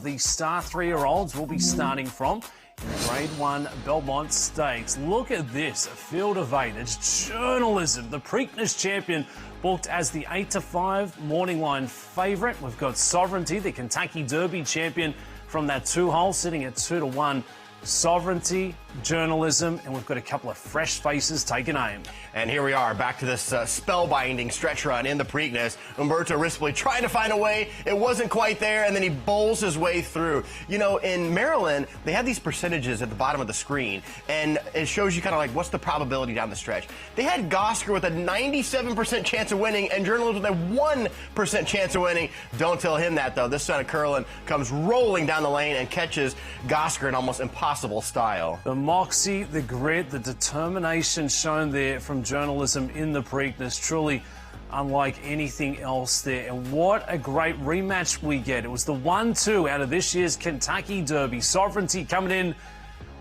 of the star 3-year-olds will be starting from in the Grade 1 Belmont Stakes. Look at this, a field of 8. It's journalism. The Preakness champion booked as the 8-5 morning line favourite. We've got Sovereignty, the Kentucky Derby champion from that 2-hole, sitting at 2-1. Sovereignty, journalism, and we've got a couple of fresh faces taking aim. And here we are, back to this spellbinding stretch run in the Preakness. Umberto Rispoli trying to find a way. It wasn't quite there, and then he bowls his way through. You know, in Maryland, they have these percentages at the bottom of the screen, and it shows you kind of like what's the probability down the stretch. They had Gosker with a 97% chance of winning, and journalism with a 1% chance of winning. Don't tell him that, though. This son of Curlin comes rolling down the lane and catches Gosker in almost impossible style. The moxie, the grit, the determination shown there from journalism in the Preakness, truly unlike anything else there. And what a great rematch we get. It was the 1-2 out of this year's Kentucky Derby. Sovereignty coming in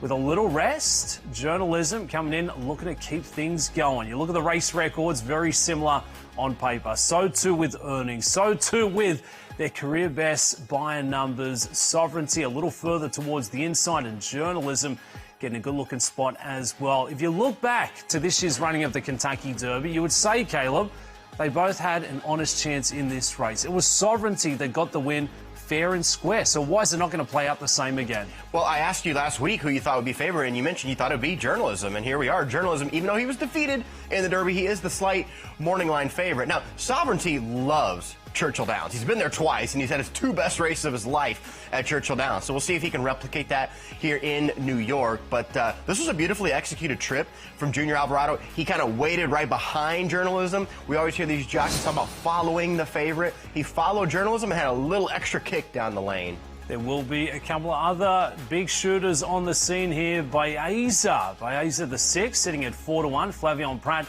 with a little rest. Journalism coming in looking to keep things going. You look at the race records, very similar on paper. So too with earnings. So too with their career best buyer numbers. Sovereignty a little further towards the inside, and journalism getting a good-looking spot as well. If you look back to this year's running of the Kentucky Derby, you would say, Caleb, they both had an honest chance in this race. It was Sovereignty that got the win fair and square. So why is it not going to play out the same again? Well, I asked you last week who you thought would be favored, and you mentioned you thought it would be journalism. And here we are. Journalism, even though he was defeated in the Derby, he is the slight morning line favorite. Now, Sovereignty loves Churchill Downs. He's been there twice, and he's had his 2 best races of his life at Churchill Downs. So we'll see if he can replicate that here in New York. But this was a beautifully executed trip from Junior Alvarado. He kind of waited right behind journalism. We always hear these jockeys talk about following the favorite. He followed journalism and had a little extra kick down the lane. There will be a couple of other big shooters on the scene here. Baeza the 6th, sitting at 4-1. Flavion Prat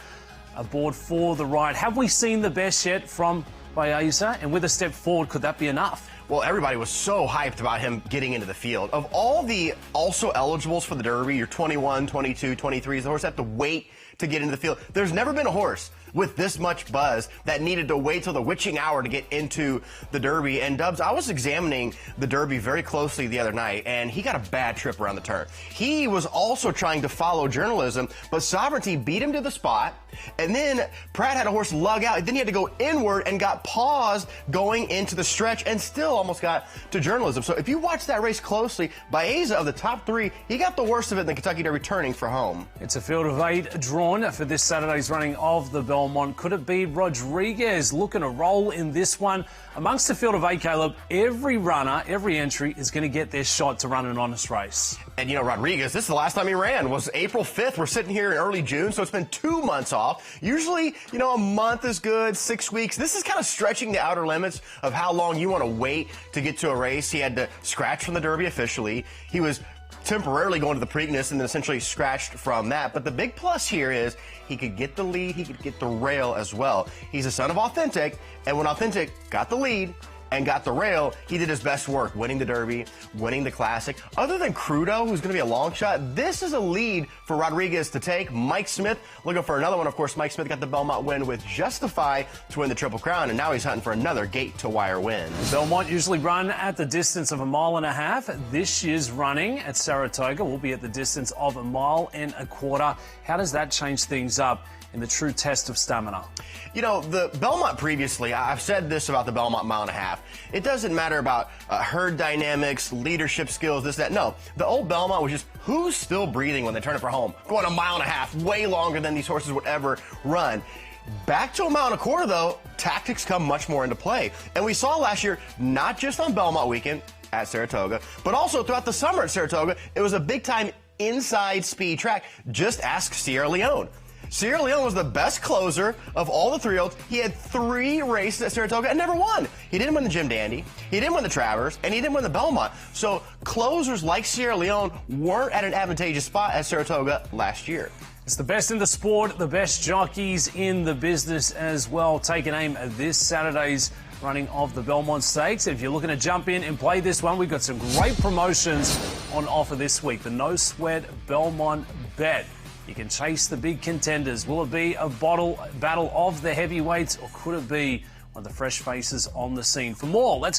aboard for the ride. Have we seen the best yet from Baeza? And with a step forward, could that be enough? Well, everybody was so hyped about him getting into the field. Of all the also eligibles for the Derby, your 21, 22, 23s, the horse have to wait to get into the field. There's never been a horse with this much buzz that needed to wait till the witching hour to get into the Derby. And Dubs, I was examining the Derby very closely the other night, and he got a bad trip around the turn. He was also trying to follow journalism, but Sovereignty beat him to the spot, and then Pratt had a horse lug out. Then he had to go inward and got paused going into the stretch and still almost got to journalism. So if you watch that race closely, Baeza of the top 3, he got the worst of it in the Kentucky Derby turning for home. It's a field of 8 drawn for this Saturday's running of the Belmont. Could it be Rodriguez looking to roll in this one? Amongst the field of 8, Caleb, every runner, every entry is going to get their shot to run an honest race. And, you know, Rodriguez, this is the last time he ran, was April 5th. We're sitting here in early June, so it's been 2 months off. Usually, you know, a month is good, 6 weeks. This is kind of stretching the outer limits of how long you want to wait to get to a race. He had to scratch from the Derby officially. He was temporarily going to the Preakness and then essentially scratched from that. But the big plus here is he could get the lead, he could get the rail as well. He's a son of Authentic, and when Authentic got the lead and got the rail, he did his best work, winning the Derby, winning the Classic. Other than Crudo, who's going to be a long shot, this is a lead for Rodriguez to take. Mike Smith looking for another one. Of course, Mike Smith got the Belmont win with Justify to win the Triple Crown, and now he's hunting for another gate-to-wire win. Belmont usually run at the distance of 1.5 miles. This year's running at Saratoga will be at the distance of 1.25 miles. How does that change things up in the true test of stamina? You know, the Belmont previously, I've said this about the Belmont 1.5 miles. It doesn't matter about herd dynamics, leadership skills, this, that. No, the old Belmont was just who's still breathing when they turn it for home. Going 1.5 miles, way longer than these horses would ever run. Back to 1.25 miles, though, tactics come much more into play. And we saw last year, not just on Belmont weekend at Saratoga, but also throughout the summer at Saratoga, it was a big-time inside speed track. Just ask Sierra Leone. Sierra Leone was the best closer of all the 3-year-olds. He had 3 races at Saratoga and never won. He didn't win the Jim Dandy, he didn't win the Travers, and he didn't win the Belmont. So closers like Sierra Leone weren't at an advantageous spot at Saratoga last year. It's the best in the sport, the best jockeys in the business as well. Taking aim at this Saturday's running of the Belmont Stakes. If you're looking to jump in and play this one, we've got some great promotions on offer this week. The No Sweat Belmont Bet. You can chase the big contenders. Will it be a battle of the heavyweights, or could it be one of the fresh faces on the scene? For more, let's